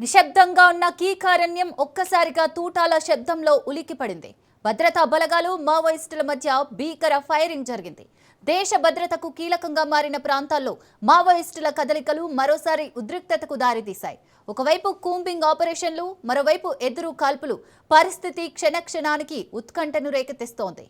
నిశ్శబ్దంగా ఉన్న కీకారణ్యం ఒక్కసారిగా తూటాల శబ్దంలో ఉలిక్కిపడింది. భద్రతా బలగాలు మావోయిస్టుల మధ్య భీకర ఫైరింగ్ జరిగింది. దేశ భద్రతకు కీలకంగా మారిన ప్రాంతాల్లో మావోయిస్టుల కదలికలు మరోసారి ఉద్రిక్తతకు దారితీశాయి. ఒకవైపు కూంబింగ్ ఆపరేషన్లు, మరోవైపు ఎదురు కాల్పులు పరిస్థితి క్షణక్షణానికి ఉత్కంఠను రేకెత్తిస్తోంది.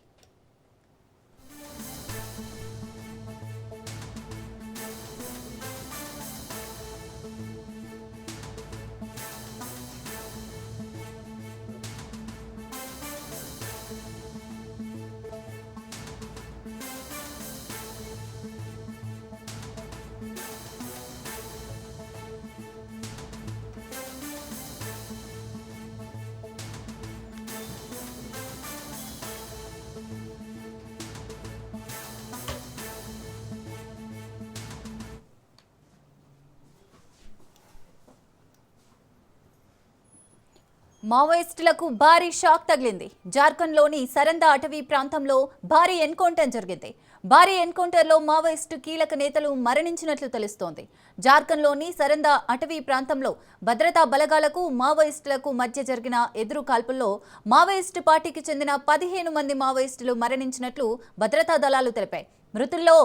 మావోయిస్టులకు భారీ షాక్ తగిలింది. జార్ఖండ్లోని సరందా అటవీ ప్రాంతంలో భారీ ఎన్కౌంటర్ జరిగింది. భారీ ఎన్కౌంటర్లో మావోయిస్టు కీలక నేతలు మరణించినట్లు తెలుస్తోంది. జార్ఖండ్లోని సరందా అటవీ ప్రాంతంలో భద్రతా బలగాలకు మావోయిస్టులకు మధ్య జరిగిన ఎదురు కాల్పుల్లో మావోయిస్టు పార్టీకి చెందిన 15 మంది మావోయిస్టులు మరణించినట్లు భద్రతా దళాలు తెలిపాయి. మృతుల్లో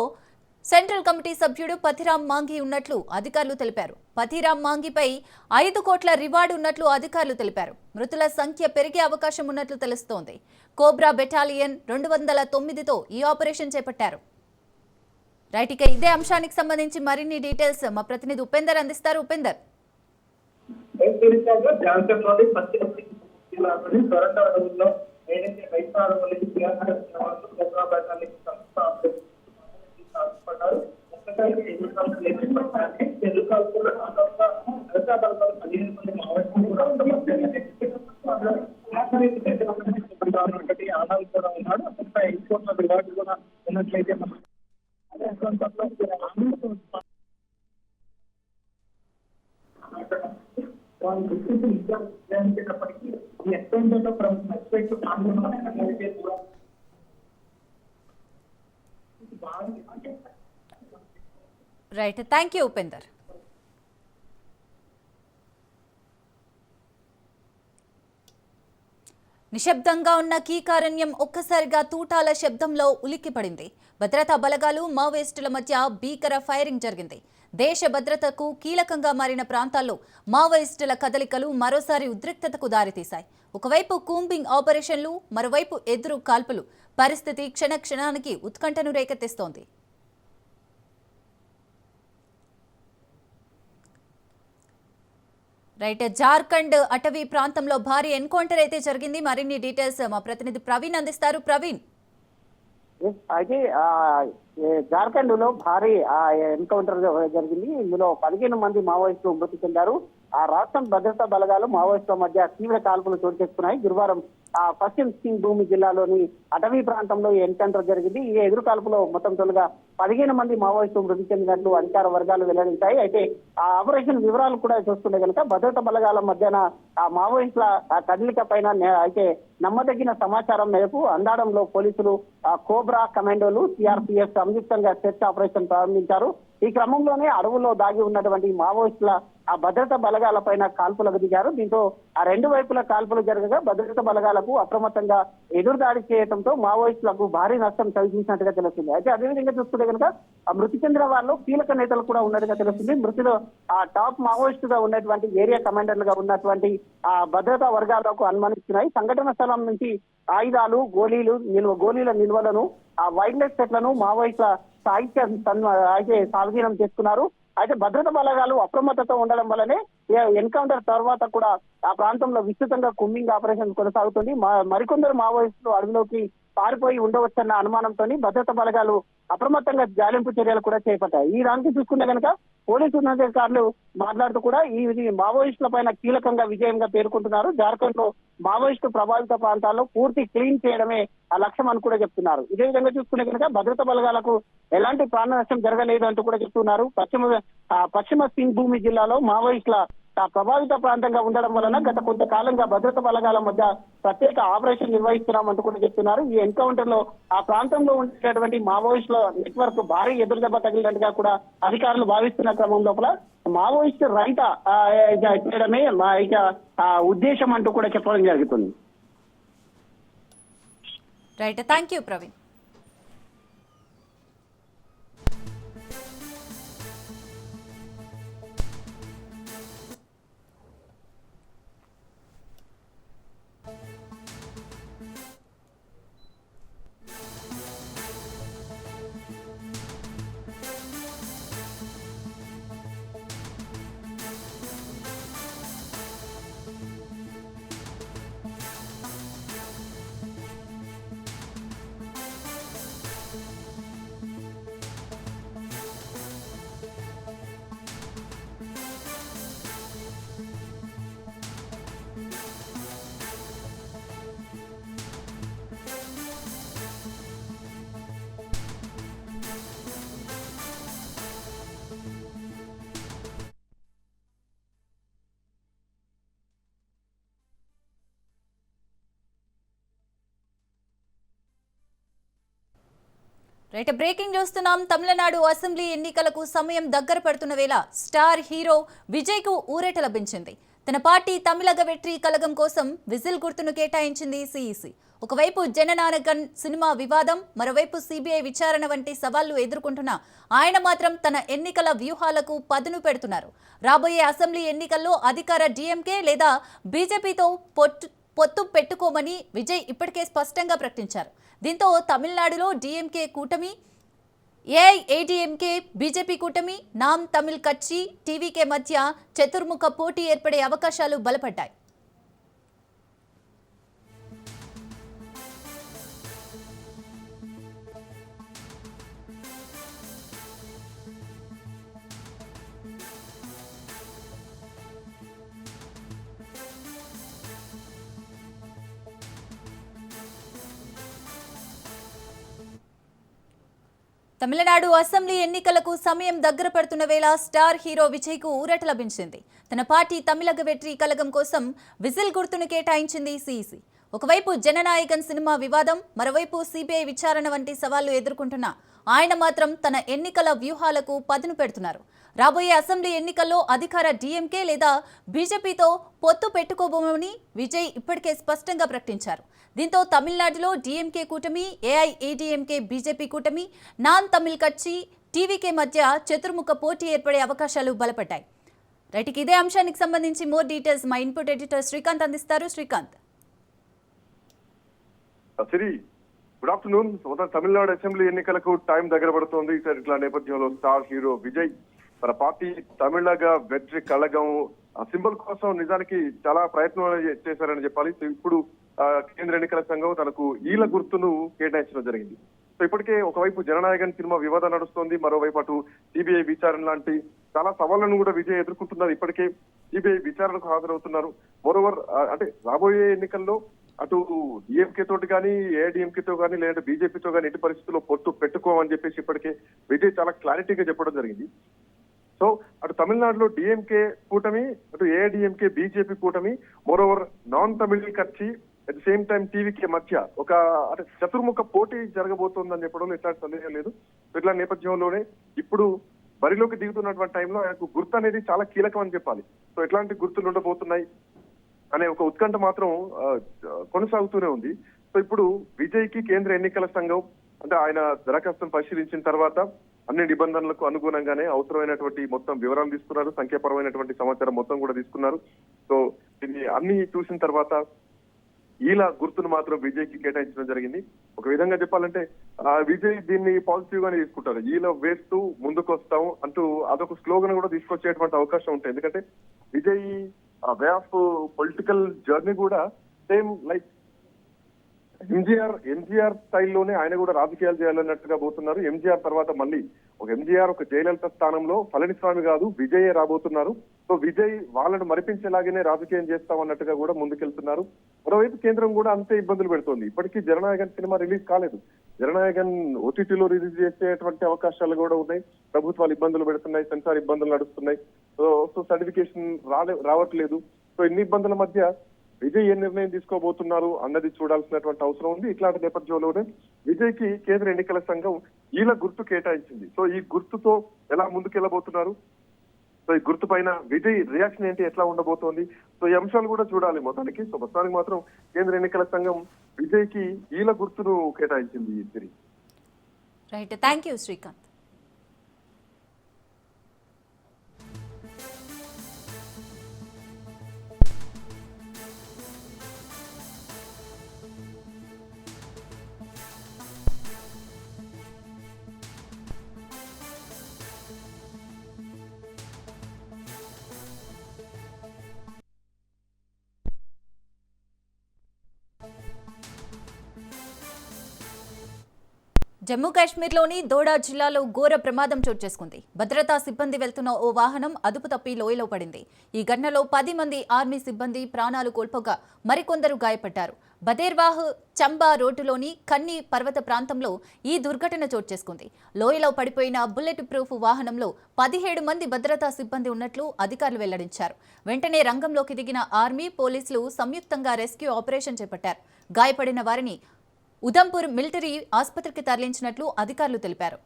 సెంట్రల్ కమిటీ సభ్యుడు పతిరామ్ మాంఘీ ఉన్నట్లు అధికారులు తెలిపారు. పతిరామ్ మాంఘీపై 5 కోట్ల రివార్డు ఉన్నట్లు అధికారులు తెలిపారు. మృతుల సంఖ్య పెరిగే అవకాశం ఉన్నట్లు తెలుస్తోంది. కోబ్రా బెటాలియన్ 209తో ఈ ఆపరేషన్ చేపట్టారు. రైట్, ఇక ఇదే అంశానికి సంబంధించి మరిన్ని డీటెయిల్స్ మా ప్రతినిధి ఉపేందర్ అందిస్తారు. ఉపేందర్, ఉన్నట్లయితే వాళ్ళు గుర్తింపు ఇచ్చేటప్పటికీ ఈ expenditure from respect right, thank you Upender. నిశ్శబ్దంగా ఉన్న కీకారణ్యం ఒక్కసారిగా తూటాల శబ్దంలో ఉలిక్కిపడింది. భద్రతా బలగాలు మావోయిస్టుల మధ్య భీకర ఫైరింగ్ జరిగింది. దేశ భద్రతకు కీలకంగా మారిన ప్రాంతాల్లో మావోయిస్టుల కదలికలు మరోసారి ఉద్రిక్తతకు దారితీశాయి. ఒకవైపు కూంబింగ్ ఆపరేషన్లు, మరోవైపు ఎదురు కాల్పులు పరిస్థితి క్షణక్షణానికి ఉత్కంఠను రేకెత్తిస్తోంది. రైట్, జార్ఖండ్ అటవీ ప్రాంతంలో భారీ ఎన్కౌంటర్ అయితే జరిగింది. మరిన్ని డీటెయిల్స్ మా ప్రతినిధి ప్రవీణ్ అందిస్తారు. ప్రవీణ్, అయితే జార్ఖండ్ లో భారీ ఎన్కౌంటర్ జరిగింది. ఇందులో 15 మంది మావోయిస్టులు మృతి చెందారు. ఆ రాష్ట్రం భద్రతా బలగాలు మావోయిస్టుల మధ్య తీవ్ర కాల్పులు చోటు చేసుకున్నాయి. గురువారం పశ్చిమ సింగ్భూమి జిల్లాలోని అటవీ ప్రాంతంలో ఈ ఎన్కౌంటర్ జరిగింది. ఈ ఎదురు కాల్పులో మొత్తం తొలుగా 15 మంది మావోయిస్టులు మృతి చెందినట్లు అధికార వర్గాలు వెల్లడించాయి. అయితే ఆ ఆపరేషన్ వివరాలు కూడా చూస్తుంటే కనుక భద్రతా బలగాల మధ్యన ఆ మావోయిస్టుల కదలిక పైన అయితే నమ్మదగిన సమాచారం మేరకు అందాడంలో పోలీసులు కోబ్రా కమాండోలు సిఆర్పిఎఫ్ సంయుక్తంగా సెర్చ్ ఆపరేషన్ ప్రారంభించారు. ఈ క్రమంలోనే అడవుల్లో దాగి ఉన్నటువంటి మావోయిస్టుల ఆ భద్రతా బలగాల పైన కాల్పులకు దిగారు. దీంతో ఆ 2 వైపుల కాల్పులు జరగగా భద్రతా బలగాలకు అప్రమత్తంగా ఎదురుదాడి చేయడంతో మావోయిస్టులకు భారీ నష్టం కలిగించినట్టుగా తెలుస్తుంది. అయితే అదేవిధంగా చూస్తుంటే కనుక ఆ మృతి చెందిన వాళ్ళు కీలక నేతలు కూడా ఉన్నట్టుగా తెలుస్తుంది. మృతిలో ఆ టాప్ మావోయిస్టుగా ఉన్నటువంటి ఏరియా కమాండర్లుగా ఉన్నటువంటి ఆ భద్రతా వర్గాలకు అనుమానిస్తున్నాయి. సంఘటన స్థలం నుంచి ఆయుధాలు, గోళీల నిల్వలను, ఆ వైల్డ్ లైఫ్ సెట్లను మావోయిస్టుల అయితే స్వాధీనం చేసుకున్నారు. అయితే భద్రతా బలగాలు అప్రమత్తతో ఉండడం వల్లనే ఎన్కౌంటర్ తర్వాత కూడా ఆ ప్రాంతంలో విస్తృతంగా కూంబింగ్ ఆపరేషన్ కొనసాగుతుంది. మరికొందరు మావోయిస్టులు అడవిలోకి పారిపోయి ఉండవచ్చన్న అనుమానంతో భద్రతా బలగాలు అప్రమత్తంగా గాలింపు చర్యలు కూడా చేపట్టాయి. ఈ దానికి చూసుకుంటే కనుక పోలీసు ఉన్నతాధికారులు మాట్లాడుతూ కూడా ఈ మావోయిస్టుల పైన కీలకంగా విజయంగా పేర్కొంటున్నారు. జార్ఖండ్ లో మావోయిస్టు ప్రభావిత ప్రాంతాల్లో పూర్తి క్లీన్ చేయడమే ఆ లక్ష్యం అని కూడా చెప్తున్నారు. ఇదే విధంగా చూసుకుంటే కనుక భద్రతా బలగాలకు ఎలాంటి ప్రాణ నష్టం జరగలేదు అంటూ కూడా చెప్తున్నారు. పశ్చిమ సింగ్భూమి జిల్లాలో మావోయిస్టుల ప్రభావిత ప్రాంతంగా ఉండడం వలన గత కొంతకాలంగా భద్రతా బలగాల మధ్య ప్రత్యేక ఆపరేషన్ నిర్వహిస్తున్నామంటూ కూడా చెప్తున్నారు. ఈ ఎన్కౌంటర్ లో ఆ ప్రాంతంలో ఉండేటటువంటి మావోయిస్టుల నెట్వర్క్ భారీ ఎదురుదెబ్బ తగిలినట్టుగా కూడా అధికారులు భావిస్తున్న క్రమం లోపల మావోయిస్ట్ రహిత చేయడమే ఇక ఉద్దేశం అంటూ కూడా చెప్పడం జరుగుతుంది. Right, thank you Praveen. Right, breaking చూస్తున్నాం. తమిళనాడు అసెంబ్లీ ఎన్నికలకు సమయం దగ్గర పడుతున్న వేళ స్టార్ హీరో విజయ్ కు ఊరట లభించింది. తన పార్టీ తమిళగ వెట్రి కలగం కోసం విజిల్ గుర్తును కేటాయించింది సిఈసి. ఒకవైపు జననాయకన్ సినిమా వివాదం, మరోవైపు సిబిఐ విచారణ వంటి సవాళ్లు ఎదుర్కొంటున్న ఆయన మాత్రం తన ఎన్నికల వ్యూహాలకు పదును పెడుతున్నారు. రాబోయే అసెంబ్లీ ఎన్నికల్లో అధికార డిఎంకే లేదా బీజేపీతో పొత్తు పెట్టుకోమని విజయ్ ఇప్పటికే స్పష్టంగా ప్రకటించారు. దీంతో తమిళనాడులో డిఎంకే కూటమి, ఏఐఏడీఎంకే బీజేపీ కూటమి, నామ్ తమిళ్ కచ్చి టీవీకే మధ్య చతుర్ముఖ పోటీ ఏర్పడే అవకాశాలు బలపడ్డాయి. తమిళనాడు అసెంబ్లీ ఎన్నికలకు సమయం దగ్గర పడుతున్న వేళ స్టార్ హీరో విజయ్ కు ఊరట లభించింది. తన పార్టీ తమిళగ వెట్రి కలగం కోసం విజిల్ గుర్తును కేటాయించింది సిఈసి. ఒకవైపు జననాయకన్ సినిమా వివాదం, మరోవైపు సిబిఐ విచారణ వంటి సవాళ్లు ఎదుర్కొంటున్న ఆయన మాత్రం తన ఎన్నికల వ్యూహాలకు పదును పెడుతున్నారు. రాబోయే అసెంబ్లీ ఎన్నికల్లో అధికార డిఎంకే లేదా బీజేపీతో పొత్తు పెట్టుకోబోమని విజయ్ ఇప్పటికే స్పష్టంగా ప్రకటించారు. దీంతో తమిళనాడులో డిఎంకే కూటమి, ఏఐఏడీఎంకే బీజేపీ కూటమి, నాన్ తమిళ్ కచ్చి టీవీకే మధ్య చతుర్ముఖ పోటీ ఏర్పడే అవకాశాలు బలపడ్డాయి. రైట్, ఇదే అంశానికి సంబంధించి మోర్ డీటెయిల్స్ మా ఇన్పుట్ ఎడిటర్ శ్రీకాంత్ అందిస్తారు. Srikanth. Good afternoon. Tamil Nadu assembly ఎన్నికలకు టైం దగ్గర పడుతోంది. ఇట్లా నేపథ్యంలో స్టార్ హీరో విజయ్ మన పార్టీ తమిళగ వెట్రి కళగం సింబల్ కోసం నిజానికి చాలా ప్రయత్నాలు చేశారని చెప్పాలి. ఇప్పుడు కేంద్ర ఎన్నికల సంఘం తనకు ఈల గుర్తును కేటాయించడం జరిగింది. సో ఇప్పటికే ఒకవైపు జననాయకన్ సినిమా వివాదం నడుస్తోంది, మరోవైపు అటు సిబిఐ విచారణ లాంటి చాలా సవాళ్లను కూడా విజయ్ ఎదుర్కొంటున్నారు. ఇప్పటికే సిబిఐ విచారణకు హాజరవుతున్నారు. మోరోవర్ అంటే రాబోయే ఎన్నికల్లో అటు డిఎంకే తోటి కానీ, ఏఐడిఎంకేతో కానీ, లేదంటే బీజేపీతో కానీ ఎట్టి పరిస్థితుల్లో పొత్తు పెట్టుకోమని చెప్పేసి ఇప్పటికే విజయ్ చాలా క్లారిటీగా చెప్పడం జరిగింది. సో అటు తమిళనాడులో డిఎంకే కూటమి, అటు ఏఐడిఎంకే బీజేపీ కూటమి, మోరోవర్ నాన్ తమిళ్ కచ్చి at the same time TVK మధ్య ఒక అంటే చతుర్ముఖ పోటీ జరగబోతోందని చెప్పడంలో ఎట్లాంటి సందేహం లేదు. ఇట్లా నేపథ్యంలోనే ఇప్పుడు బరిలోకి దిగుతున్నటువంటి టైంలో ఆయనకు గుర్తు అనేది చాలా కీలకం అని చెప్పాలి. సో ఎట్లాంటి గుర్తులు ఉండబోతున్నాయి అనే ఒక ఉత్కంఠ మాత్రం కొనసాగుతూనే ఉంది. సో ఇప్పుడు విజయ్ కి కేంద్ర ఎన్నికల సంఘం అంటే ఆయన దరఖాస్తును పరిశీలించిన తర్వాత అన్ని నిబంధనలకు అనుగుణంగానే అవసరమైనటువంటి మొత్తం వివరాలు తీసుకున్నారు, సంఖ్యాపరమైనటువంటి సమాచారం మొత్తం కూడా తీసుకున్నారు. సో దీన్ని అన్ని చూసిన తర్వాత ఈల గుర్తును మాత్రం విజయ్ కి కేటాయించడం జరిగింది. ఒక విధంగా చెప్పాలంటే విజయ్ దీన్ని పాజిటివ్ గానే తీసుకుంటారు. ఈల వేస్తూ ముందుకు వస్తాం అంటూ అదొక స్లోగన్ కూడా తీసుకొచ్చేటువంటి అవకాశం ఉంటుంది. ఎందుకంటే Vijay way of political journey కూడా సేమ్ లైక్ ఎంజీఆర్ స్టైల్లోనే ఆయన కూడా రాజకీయాలు చేయాలన్నట్టుగా పోతున్నారు. ఎంజీఆర్ తర్వాత మళ్ళీ ఒక ఎంజీఆర్ ఒక జయలలిత స్థానంలో పళనిస్వామి కాదు విజయ్ రాబోతున్నారు. సో విజయ్ వాళ్ళను మరిపించేలాగానే రాజకీయం చేస్తామన్నట్టుగా కూడా ముందుకెళ్తున్నారు. మరోవైపు కేంద్రం కూడా అంతే ఇబ్బందులు పెడుతోంది. ఇప్పటికీ జననాయకన్ సినిమా రిలీజ్ కాలేదు. జననాయకన్ ఓటీటీలో రిలీజ్ చేసేటువంటి అవకాశాలు కూడా ఉన్నాయి. ప్రభుత్వాలు ఇబ్బందులు పెడుతున్నాయి, సెన్సార్ ఇబ్బందులు నడుస్తున్నాయి. సో సర్టిఫికేషన్ రావట్లేదు. సో ఇన్ని ఇబ్బందుల మధ్య విజయ్ ఏ నిర్ణయం తీసుకోబోతున్నారు అన్నది చూడాల్సినటువంటి అవసరం ఉంది. ఇట్లాంటి నేపథ్యంలోనే విజయ్ కి కేంద్ర ఎన్నికల సంఘం ఈల గుర్తు కేటాయించింది. సో ఈ గుర్తుతో ఎలా ముందుకెళ్లబోతున్నారు, సో ఈ గుర్తు పైన విజయ్ రియాక్షన్ ఏంటి, ఎట్లా ఉండబోతోంది, సో ఈ అంశాలు కూడా చూడాలి మొత్తానికి. సో మొత్తానికి మాత్రం కేంద్ర ఎన్నికల సంఘం విజయ్ కి ఈల గుర్తును కేటాయించింది. Siri right, thank you Srikanth. Jammu కాశ్మీర్లోని దోడా జిల్లాలో ఘోర ప్రమాదం చోటు చేసుకుంది. భద్రతా సిబ్బంది వెళ్తున్న ఓ వాహనం అదుపు తప్పి లోయలో పడింది. ఈ ఘటనలో 10 మంది ఆర్మీ సిబ్బంది ప్రాణాలు కోల్పోగా మరికొందరు గాయపడ్డారు. బదేర్వాహ్ చంబా రోడ్డులోని కన్నీ పర్వత ప్రాంతంలో ఈ దుర్ఘటన చోటు చేసుకుంది. లోయలో పడిపోయిన బుల్లెట్ ప్రూఫ్ వాహనంలో 17 మంది భద్రతా సిబ్బంది ఉన్నట్లు అధికారులు వెల్లడించారు. వెంటనే రంగంలోకి దిగిన ఆర్మీ, పోలీసులు సంయుక్తంగా రెస్క్యూ ఆపరేషన్ చేపట్టారు. గాయపడిన వారిని ఉదంపూర్ మిలిటరీ ఆసుపత్రికి తరలించినట్లు అధికారులు తెలిపారు.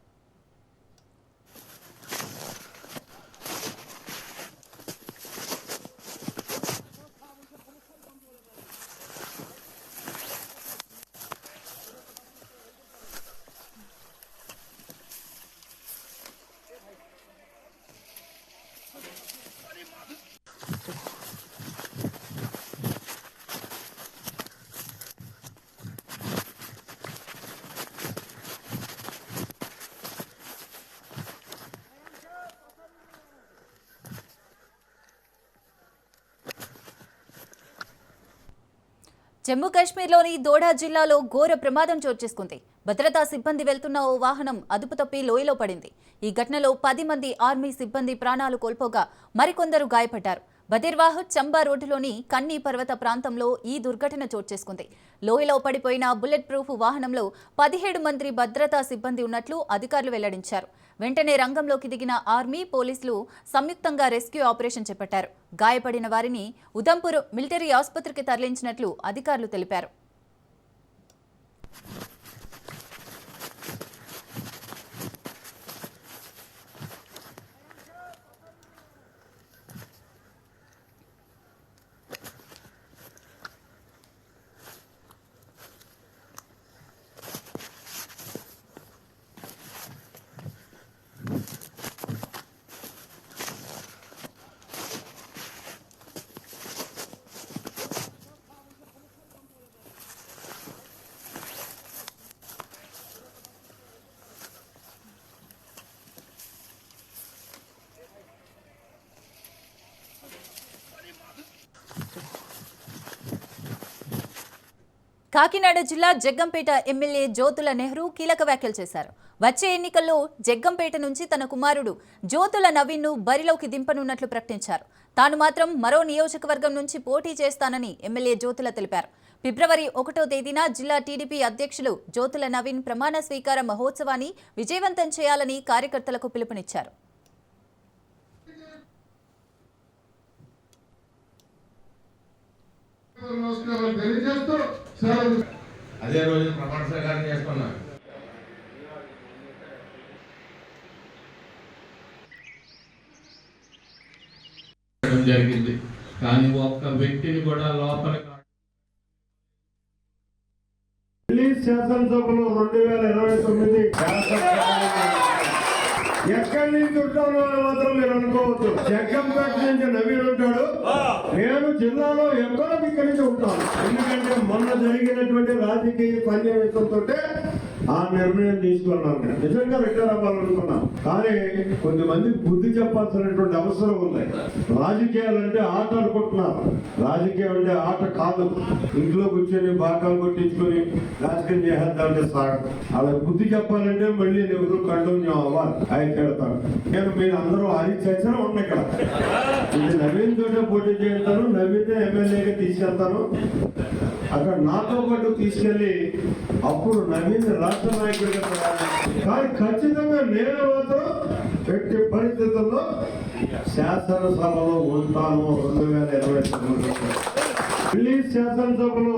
జమ్మూ కాశ్మీర్లోని దోడా జిల్లాలో ఘోర ప్రమాదం చోటు చేసుకుంది. భద్రతా సిబ్బంది వెళ్తున్న ఓ వాహనం అదుపు తప్పి లోయలో పడింది. ఈ ఘటనలో 10 మంది ఆర్మీ సిబ్బంది ప్రాణాలు కోల్పోగా మరికొందరు గాయపడ్డారు. బదేర్వాహ్ చంబా రోడ్డులోని కన్నీ పర్వత ప్రాంతంలో ఈ దుర్ఘటన చోటు చేసుకుంది. లోయలో పడిపోయిన బుల్లెట్ ప్రూఫ్ వాహనంలో 17 మంది భద్రతా సిబ్బంది ఉన్నట్లు అధికారులు వెల్లడించారు. వెంటనే రంగంలోకి దిగిన ఆర్మీ, పోలీసులు సంయుక్తంగా రెస్క్యూ ఆపరేషన్ చేపట్టారు. గాయపడిన వారిని ఉదంపూర్ మిలిటరీ ఆసుపత్రికి తరలించినట్లు అధికారులు తెలిపారు. కాకినాడ జిల్లా జగ్గంపేట ఎమ్మెల్యే జ్యోతుల నెహ్రూ కీలక వ్యాఖ్యలు చేశారు. వచ్చే ఎన్నికల్లో జగ్గంపేట నుంచి తన కుమారుడు జ్యోతుల నవీన్ను బరిలోకి దింపనున్నట్లు ప్రకటించారు. తాను మాత్రం మరో నియోజకవర్గం నుంచి పోటీ చేస్తానని ఎమ్మెల్యే జ్యోతుల తెలిపారు. ఫిబ్రవరి 1వ తేదీన జిల్లా టీడీపీ అధ్యక్షులు జ్యోతుల నవీన్ ప్రమాణ స్వీకార మహోత్సవాన్ని విజయవంతం చేయాలని కార్యకర్తలకు పిలుపునిచ్చారు. అదే రోజు ప్రమాణ స్వీకారం చేసుకున్నా. జరిగింది కానీ ఒక్క వ్యక్తిని కూడా లోపల శాసనసభలో 2029 ఎక్కడి నుంచి ఉంటానో మాత్రం మీరు అనుకోవద్దు. జగ్గంపేట నుంచి నవీన్ ఉంటాడు, నేను జిల్లాలో ఎక్కడో ఇక్కడి నుంచి ఉంటాను. ఎందుకంటే మొన్న జరిగినటువంటి రాజకీయ సన్నివేశంతో ఆ నిర్ణయం తీసుకున్నాను. నిజంగా రిటైర్ అవ్వాలనుకున్నాం, కానీ కొంతమంది బుద్ధి చెప్పాల్సినటువంటి అవసరం ఉంది. రాజకీయాలు అంటే ఆట అనుకుంటున్నారు, రాజకీయం అంటే ఆట కాదు. ఇంట్లో కూర్చొని బాకాలు కొట్టించుకొని రాజకీయం చేసేద్దామంటే సాగదు. అలా బుద్ధి చెప్పాలంటే మళ్ళీ ఎవరు కంటిన్యూ అవ్వాలి, ఆయన పెడతాను. నేను మీరు అందరూ అది చర్చన ఉన్నాయి ఇక్కడ. ఇది నవీన్ తోటే పోటీ చేస్తాను, నవీన్ ఎమ్మెల్యేగా తీసుకెళ్తాను. అక్కడ నాతో పాటు తీసుకెళ్లి అప్పుడు నవీన్ రాష్ట్ర నాయకుడిగా తయారయ్యాడు. కానీ ఖచ్చితంగా నేను మాత్రం ఎట్టి పరిస్థితుల్లో శాసనసభలో ఉంటాను 2029. మళ్ళీ శాసనసభలో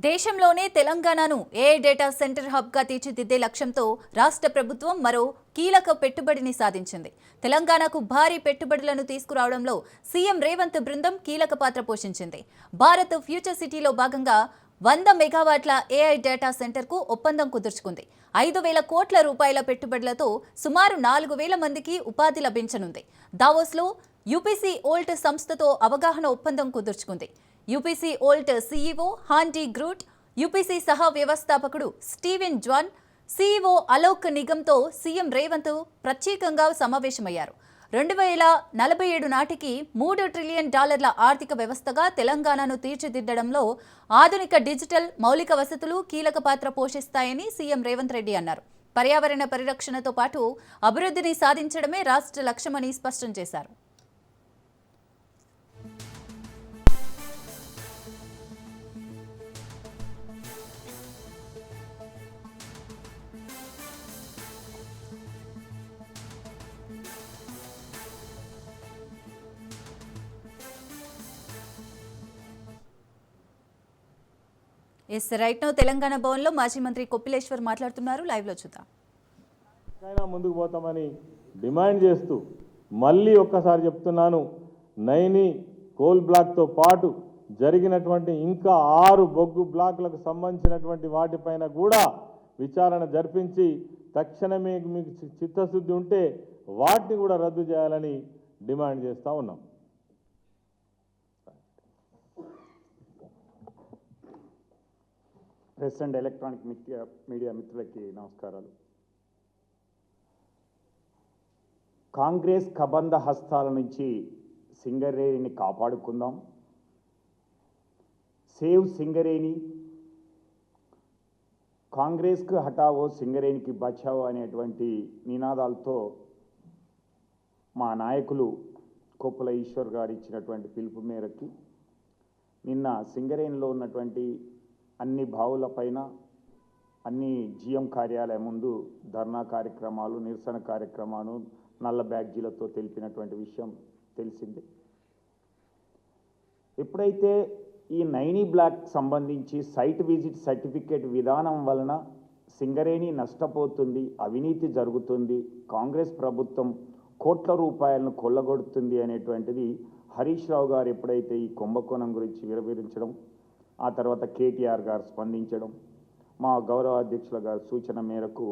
దేశంలోనే తెలంగాణను ఏఐ డేటా సెంటర్ హబ్గా తీర్చిదిద్దే లక్ష్యంతో రాష్ట్ర ప్రభుత్వం మరో కీలక పెట్టుబడిని సాధించింది. తెలంగాణకు భారీ పెట్టుబడులను తీసుకురావడంలో సీఎం రేవంత్ బృందం కీలక పాత్ర పోషించింది. భారత్ ఫ్యూచర్ సిటీలో భాగంగా 100 మెగావాట్ల ఏఐ డేటా సెంటర్కు ఒప్పందం కుదుర్చుకుంది. 5,000 కోట్ల రూపాయల పెట్టుబడులతో సుమారు 4,000 మందికి ఉపాధి లభించనుంది. దావోస్లో యూపీసీ ఓల్ట్ సంస్థతో అవగాహన ఒప్పందం కుదుర్చుకుంది. UPC Volt CEO Handy Groot, UPC సహా వ్యవస్థాపకుడు స్టీవెన్ జాన్, సీఈఓ అలోక్ నిగమ్తో సీఎం రేవంత్ ప్రత్యేకంగా సమావేశమయ్యారు. 2047 నాటికి $3 ట్రిలియన్ ఆర్థిక వ్యవస్థగా తెలంగాణను తీర్చిదిద్దడంలో ఆధునిక డిజిటల్ మౌలిక వసతులు కీలక పాత్ర పోషిస్తాయని సీఎం రేవంత్ రెడ్డి అన్నారు. పర్యావరణ పరిరక్షణతో పాటు అభివృద్ధిని సాధించడమే రాష్ట్ర లక్ష్యమని స్పష్టం చేశారు. రైట్ నౌ తెలంగాణ భవన్లో మాజీ మంత్రి కొప్పిలేశ్వర్ మాట్లాడుతున్నారు. లైవ్ లో చూద్దాం. ముందుకు పోతామని డిమాండ్ చేస్తూ మళ్ళీ ఒక్కసారి చెప్తున్నాను, నైని కోల్ బ్లాక్తో పాటు జరిగినటువంటి ఇంకా 6 బొగ్గు బ్లాక్లకు సంబంధించినటువంటి వాటిపైన కూడా విచారణ జరిపించి తక్షణమే మీకు చిత్తశుద్ధి ఉంటే వాటిని కూడా రద్దు చేయాలని డిమాండ్ చేస్తూ ఉన్నాం. ప్రెస్ అండ్ ఎలక్ట్రానిక్ మీడియా మిత్రులకి నమస్కారాలు. కాంగ్రెస్ కబంధ హస్తాల నుంచి సింగరేణిని కాపాడుకుందాం, సేవ్ సింగరేణి, కాంగ్రెస్కు హటావో సింగరేణికి బచావో అనేటువంటి నినాదాలతో మా నాయకులు కొప్పుల ఈశ్వర్ గారు ఇచ్చినటువంటి పిలుపు మేరకు నిన్న సింగరేణిలో ఉన్నటువంటి అన్ని బావులపైన అన్ని జిఎం కార్యాలయం ముందు ధర్నా కార్యక్రమాలు, నిరసన కార్యక్రమాలు నల్ల బ్యాడ్జీలతో తెలిపినటువంటి విషయం తెలిసింది. ఎప్పుడైతే ఈ నైని బ్లాక్ సంబంధించి సైట్ విజిట్ సర్టిఫికేట్ విధానం వలన సింగరేణి నష్టపోతుంది, అవినీతి జరుగుతుంది, కాంగ్రెస్ ప్రభుత్వం కోట్ల రూపాయలను కొల్లగొడుతుంది అనేటువంటిది హరీష్ రావు గారు ఎప్పుడైతే ఈ కుంభకోణం గురించి వివరించడం, ఆ తర్వాత కేటీఆర్ గారు స్పందించడం, మా గౌరవ అధ్యక్షుల గారి సూచన మేరకు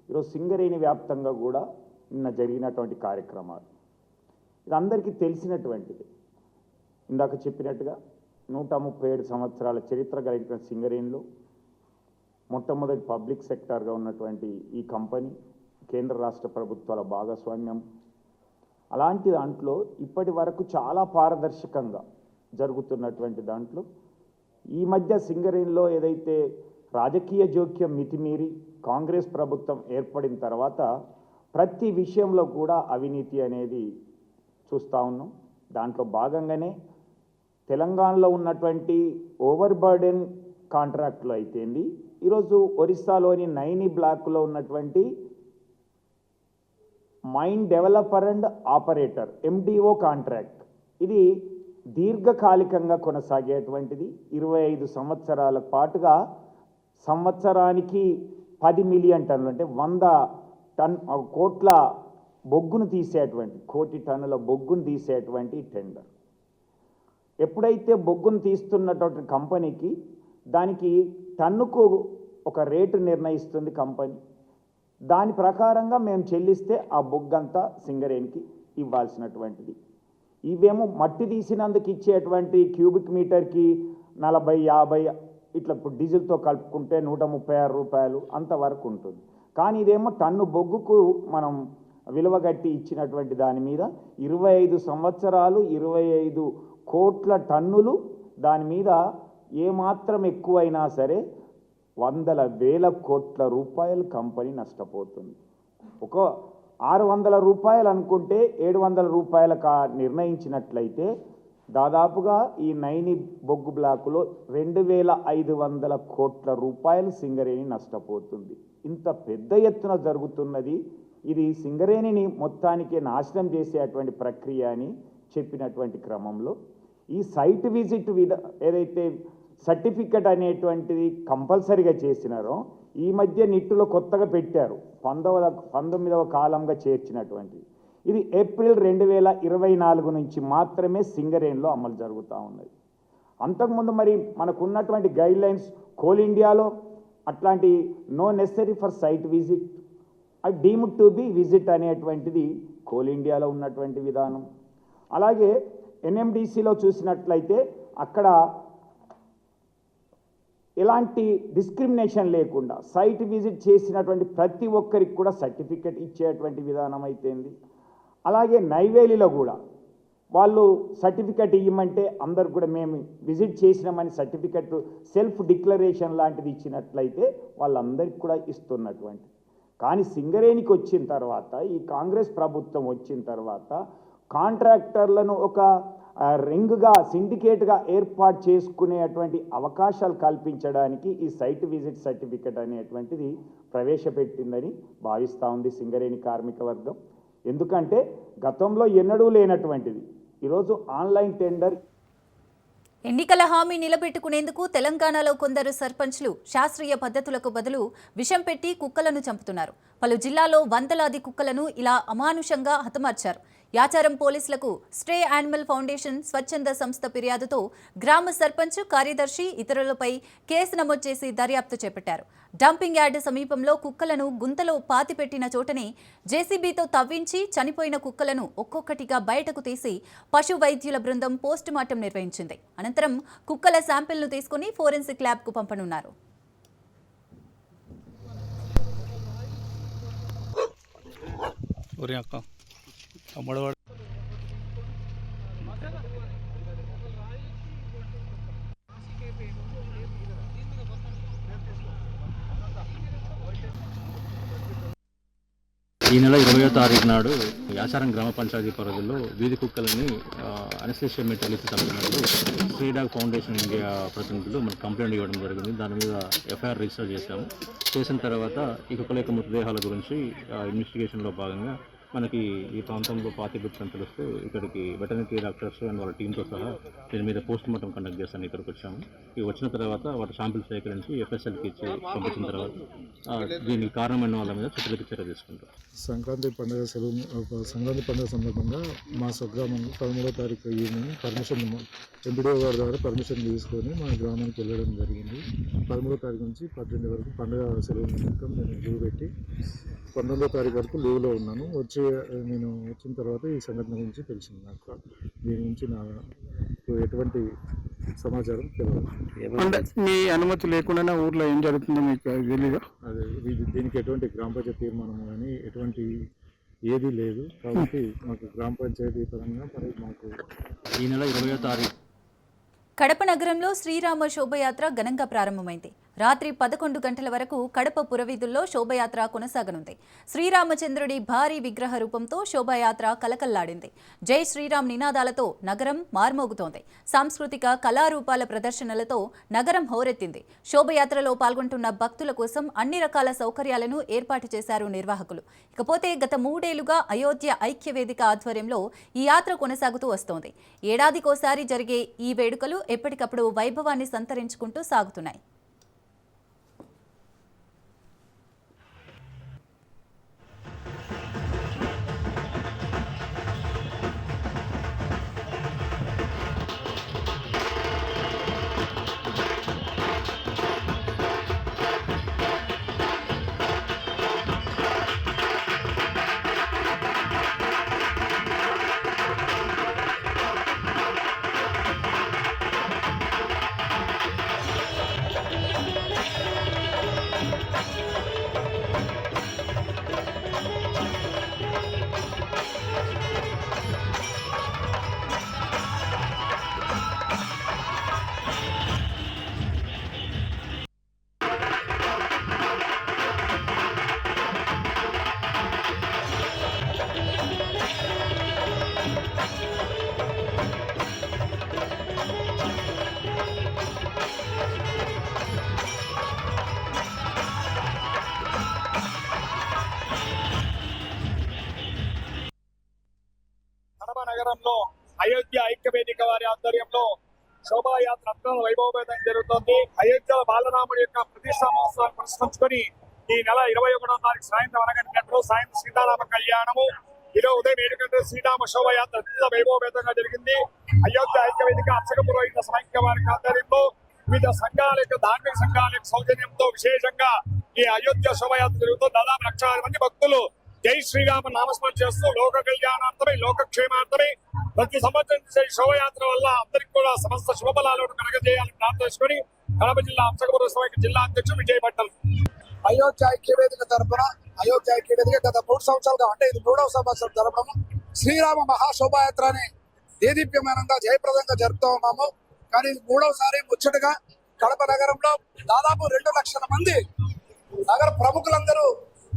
ఈరోజు సింగరేణి వ్యాప్తంగా కూడా నిన్న జరిగినటువంటి కార్యక్రమాలు ఇది అందరికీ తెలిసినటువంటిది. ఇందాక చెప్పినట్టుగా 137 సంవత్సరాల చరిత్ర కలిగిన సింగరేణిలో మొట్టమొదటి పబ్లిక్ సెక్టార్గా ఉన్నటువంటి ఈ కంపెనీ కేంద్ర రాష్ట్ర ప్రభుత్వాల భాగస్వామ్యం. అలాంటి దాంట్లో ఇప్పటి వరకు చాలా పారదర్శకంగా జరుగుతున్నటువంటి దాంట్లో ఈ మధ్య సింగరేణిలో ఏదైతే రాజకీయ జోక్యం మితిమీరి కాంగ్రెస్ ప్రభుత్వం ఏర్పడిన తర్వాత ప్రతి విషయంలో కూడా అవినీతి అనేది చూస్తూ ఉన్నాం. దాంట్లో భాగంగానే తెలంగాణలో ఉన్నటువంటి ఓవర్ బర్డెన్ కాంట్రాక్టులు అయితేంది, ఈరోజు ఒరిస్సాలోని నైని బ్లాక్లో ఉన్నటువంటి mine developer and operator MDO contract, ఇది దీర్ఘకాలికంగా కొనసాగేటువంటిది. 25 సంవత్సరాల పాటుగా సంవత్సరానికి 10 మిలియన్ టన్నులు అంటే 100 కోట్ల బొగ్గును తీసేటువంటి, 1 కోటి టన్నుల బొగ్గును తీసేటువంటి టెండర్. ఎప్పుడైతే బొగ్గును తీస్తున్నటువంటి కంపెనీకి దానికి టన్నుకు ఒక రేటు నిర్ణయిస్తుంది కంపెనీ, దాని ప్రకారంగా మేము చెల్లిస్తే ఆ బొగ్గంతా సింగరేణికి ఇవ్వాల్సినటువంటిది. ఇవేమో మట్టి తీసినందుకు ఇచ్చేటువంటి క్యూబిక్ మీటర్కి 40-50 ఇట్లా ఇప్పుడు డీజిల్తో కలుపుకుంటే 136 రూపాయలు అంతవరకు ఉంటుంది. కానీ ఇదేమో టన్ను బొగ్గుకు మనం విలువగట్టి ఇచ్చినటువంటి దాని మీద 25 సంవత్సరాలు 25 కోట్ల టన్నులు, దాని మీద ఏమాత్రం ఎక్కువైనా సరే 100,000 కోట్ల రూపాయలు కంపెనీ నష్టపోతుంది. ఒక 600 రూపాయలు అనుకుంటే 700 రూపాయలకు నిర్ణయించినట్లయితే దాదాపుగా ఈ నైని బొగ్గు బ్లాకులో 2,500 కోట్ల రూపాయలు సింగరేణి నష్టపోతుంది. ఇంత పెద్ద ఎత్తున జరుగుతున్నది. ఇది సింగరేణిని మొత్తానికి నాశనం చేసేటువంటి ప్రక్రియ అని చెప్పినటువంటి క్రమంలో ఈ సైట్ విజిట్ ఏదైతే సర్టిఫికెట్ అనేటువంటిది కంపల్సరీగా చేసినారో ఈ మధ్య నిట్టులో కొత్తగా పెట్టారు 19వ కాలంగా చేర్చినటువంటిది. ఇది ఏప్రిల్ 2024 నుంచి మాత్రమే సింగరేణిలో అమలు జరుగుతూ ఉన్నది. అంతకుముందు మరి మనకున్నటువంటి గైడ్లైన్స్ కోల్ ఇండియాలో అట్లాంటి no necessary for site visit deemed to be visit అనేటువంటిది కోల్ ఇండియాలో ఉన్నటువంటి విధానం. అలాగే ఎన్ఎండిసిలో చూసినట్లయితే అక్కడ ఎలాంటి డిస్క్రిమినేషన్ లేకుండా సైట్ విజిట్ చేసినటువంటి ప్రతి ఒక్కరికి కూడా సర్టిఫికెట్ ఇచ్చేటువంటి విధానం అయితేంది. అలాగే నైవేలిలో కూడా వాళ్ళు సర్టిఫికెట్ ఇవ్వమంటే అందరు కూడా మేము విజిట్ చేసినామని సర్టిఫికెట్ సెల్ఫ్ డిక్లరేషన్ లాంటిది ఇచ్చినట్లయితే వాళ్ళందరికీ కూడా ఇస్తున్నటువంటి. కానీ సింగరేణికి వచ్చిన తర్వాత ఈ కాంగ్రెస్ ప్రభుత్వం వచ్చిన తర్వాత కాంట్రాక్టర్లను ఒక రింగ్గా సిండికేట్గా ఏర్పాటు చేసుకునేటువంటి అవకాశాలు కల్పించడానికి ఈ సైట్ విజిట్ సర్టిఫికెట్ అనేటువంటిది ప్రవేశపెట్టిందని భావిస్తూ ఉంది సింగరేణి కార్మిక వర్గం. ఎందుకంటే గతంలో ఎన్నడూ లేనటువంటిది ఈరోజు ఆన్లైన్ టెండర్. ఎన్నికల హామీ నిలబెట్టుకునేందుకు తెలంగాణలో కొందరు సర్పంచ్లు శాస్త్రీయ పద్ధతులకు బదులు విషం పెట్టి కుక్కలను చంపుతున్నారు. పలు జిల్లాల్లో వందలాది కుక్కలను ఇలా అమానుషంగా హతమార్చారు. యాచారం పోలీసులకు స్టే యానిమల్ ఫౌండేషన్ స్వచ్ఛంద సంస్థ ఫిర్యాదుతో గ్రామ సర్పంచ్, కార్యదర్శి ఇతరులపై కేసు నమోదు చేసి దర్యాప్తు చేపట్టారు. డంపింగ్ యార్డు సమీపంలో కుక్కలను గుంతలో పాతిపెట్టిన చోటనే జేసీబీతో తవ్వించి చనిపోయిన కుక్కలను ఒక్కొక్కటిగా బయటకు తీసి పశు వైద్యుల బృందం పోస్టుమార్టం నిర్వహించింది. అనంతరం కుక్కల శాంపిల్ను తీసుకుని ఫోరెన్సిక్ ల్యాబ్కు పంపనున్నారు. ఈ నెల 20వ తారీఖు నాడు యాచారం గ్రామ పంచాయతీ పరిధిలో వీధి కుక్కలని అనస్థీషియా మెటీరియల్ చంపినట్లు స్ట్రీ డాగ్ ఫౌండేషన్ ఇండియా ప్రతినిధులు మనకు కంప్లైంట్ ఇవ్వడం జరిగింది. దాని మీద ఎఫ్ఐఆర్ రిజిస్టర్ చేశాము. చేసిన తర్వాత ఈ కుక్కల యొక్క మృతదేహాల గురించి ఇన్వెస్టిగేషన్లో భాగంగా మనకి ఈ ప్రాంతంలో పాతిపెట్టిన తెలిస్తే ఇక్కడికి వెటర్నరీ డాక్టర్స్ అండ్ వాళ్ళ టీంతో సహా దీని మీద పోస్ట్ మార్టం కండక్ట్ చేస్తాను ఇక్కడికి వచ్చాము. ఇవి వచ్చిన తర్వాత వాటి శాంపిల్ సేకరించి ఎఫ్ఎస్ఎల్కి ఇచ్చి పంపించిన తర్వాత దీనికి కారణమైన వాళ్ళ మీద చర్యలు తీసుకుంటాం. సంక్రాంతి పండుగ సందర్భంగా మా స్వగ్రామంలో 13వ తారీఖు ఈవినింగ్ పర్మిషన్ ఎంపీడీఓ గారి ద్వారా పర్మిషన్ తీసుకొని మా గ్రామానికి వెళ్ళడం జరిగింది. 13వ తారీఖు నుంచి 18 వరకు పండుగ సెలవు నిమిత్తం నేను లీవ్ పెట్టి 19వ తారీఖు వరకు లీవ్లో ఉన్నాను. నేను వచ్చిన తర్వాత ఈ సంఘటన గురించి తెలిసింది. నాకు దీని నుంచి నాకు ఎటువంటి సమాచారం తెలియదు. మీ అనుమతి లేకుండా ఊర్లో ఏం జరుగుతుందో మీకు తెలీదా? అదే దీనికి ఎటువంటి గ్రామ పంచాయతీ తీర్మానం కానీ ఎటువంటి ఏదీ లేదు. కాబట్టి మాకు గ్రామ పంచాయతీ పరంగా మరి మాకు ఈ నెల 20వ తారీఖు కడప నగరంలో శ్రీరామ శోభయాత్ర ఘనంగా ప్రారంభమైంది. రాత్రి 11 గంటల వరకు కడప పురవీధుల్లో శోభయాత్ర కొనసాగనుంది. శ్రీరామచంద్రుడి భారీ విగ్రహ రూపంతో శోభయాత్ర కలకల్లాడింది. జై శ్రీరామ్ నినాదాలతో నగరం మార్మోగుతోంది. సాంస్కృతిక కళారూపాల ప్రదర్శనలతో నగరం హోరెత్తింది. శోభయాత్రలో పాల్గొంటున్న భక్తుల కోసం అన్ని రకాల సౌకర్యాలను ఏర్పాటు చేశారు నిర్వాహకులు. ఇకపోతే గత 3 ఏళ్లుగా అయోధ్య ఐక్యవేదిక ఆధ్వర్యంలో ఈ యాత్ర కొనసాగుతూ వస్తోంది. ఏడాదికోసారి జరిగే ఈ వేడుకలు ఎప్పటికప్పుడు వైభవాన్ని సంతరించుకుంటూ సాగుతున్నాయి. అయోధ్య ఐక్యవేదిక వారి ఆధ్వర్యంలో శోభాయాత్ర అత్యంత వైభవపేతంగా జరుగుతోంది. అయోధ్య బాలరాముడి యొక్క ప్రతిష్టా మహోత్సవాన్ని పురస్కరించుకొని ఈ నెల 21వ తారీఖు సాయంత్రం 11 గంటలు సాయంత్రం సీతారామ కళ్యాణము, ఈరోజు ఉదయం 7 గంటల శ్రీరామ శోభాయాత్ర అత్యంత వైభవపేతంగా జరిగింది. అయోధ్య ఐక్యవేదిక అర్చక పురోహిత సమైక్య వారి ఆధ్వర్యంలో వివిధ సంఘాల యొక్క ధార్మిక సంఘాల యొక్క సౌజన్యంతో విశేషంగా ఈ అయోధ్య శోభాయాత్ర జరుగుతూ దాదాపు 1,00,000 మంది భక్తులు జై శ్రీరామ నామస్మరణ చేస్తూ లోక కళ్యాణార్థమై లోక క్షేమార్థమై ప్రతి సంవత్సరం చేసే శోభయాత్ర వల్ల అందరికీ కూడా సమస్త శుభఫలాలను కలగజేయాలని ప్రార్థించుకొని కడప జిల్లా అర్చక సమైక్య జిల్లా అధ్యక్షుడు విజయ్ భట్టల్. అయోధ్య ఐక్యవేదిక తరపున అయోధ్య ఐక్యవేదిక గత 3 సంవత్సరాలుగా అంటే ఇది 3వ సంవత్సరం జరపడము శ్రీరామ మహాశోభాయాత్రని దేదీప్యమానంగా జయప్రదంగా జరుపుతూ ఉన్నాము. కానీ ఇది 3వసారి ముచ్చటగా కడప నగరంలో దాదాపు 2 లక్షల మంది నగర ప్రముఖులందరూ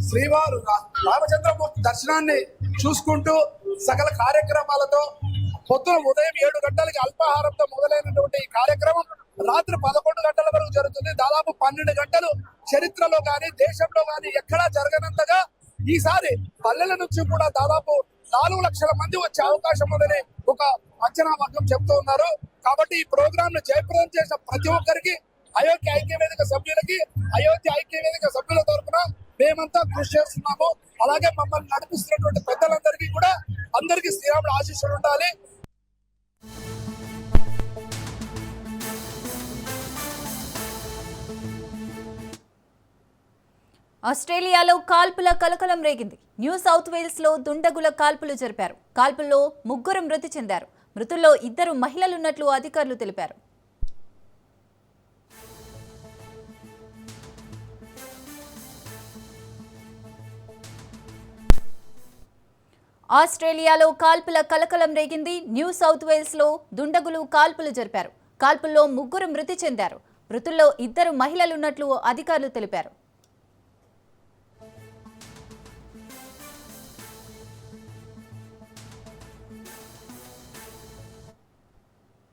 శ్రీవారు రామచంద్రమూర్తి దర్శనాన్ని చూసుకుంటూ సకల కార్యక్రమాలతో పొద్దున ఉదయం 7 గంటలకి అల్పాహారంతో మొదలైనటువంటి ఈ కార్యక్రమం రాత్రి 11 గంటల వరకు జరుగుతుంది. దాదాపు 12 గంటలు చరిత్రలో కానీ దేశంలో కానీ ఎక్కడా జరగనంతగా ఈసారి పల్లెల నుంచి కూడా దాదాపు 4 లక్షల మంది వచ్చే అవకాశం ఉందని ఒక అంచనా వర్గం చెబుతూ ఉన్నారు. కాబట్టి ఈ ప్రోగ్రామ్ ను జయప్రదం చేసిన ప్రతి ఒక్కరికి అయోధ్య ఐక్యవేదిక సభ్యులకి అయోధ్య ఐక్యవేదిక సభ్యుల తరఫున మేమంతా కృషి చేస్తున్నాము. అలాగే మమ్మల్ని నడిపిస్తున్నటువంటి పెద్దలందరికీ కూడా అందరికీ శ్రీరాముడు ఆశీస్సులు ఉండాలి. ఆస్ట్రేలియాలో కాల్పుల కలకలం రేగింది. న్యూ సౌత్ వేల్స్ లో దుండగుల కాల్పులు జరిపారు. కాల్పుల్లో 3 మృతి చెందారు. మృతుల్లో 2 మహిళలున్నట్లు అధికారులు తెలిపారు. ఆస్ట్రేలియాలో కాల్పుల కలకలం రేగింది. న్యూ సౌత్ వేల్స్ లో దుండగులు కాల్పులు జరిపారు. కాల్పుల్లో 3 మృతి చెందారు. మృతుల్లో 2 మహిళలున్నట్లు అధికారులు తెలిపారు.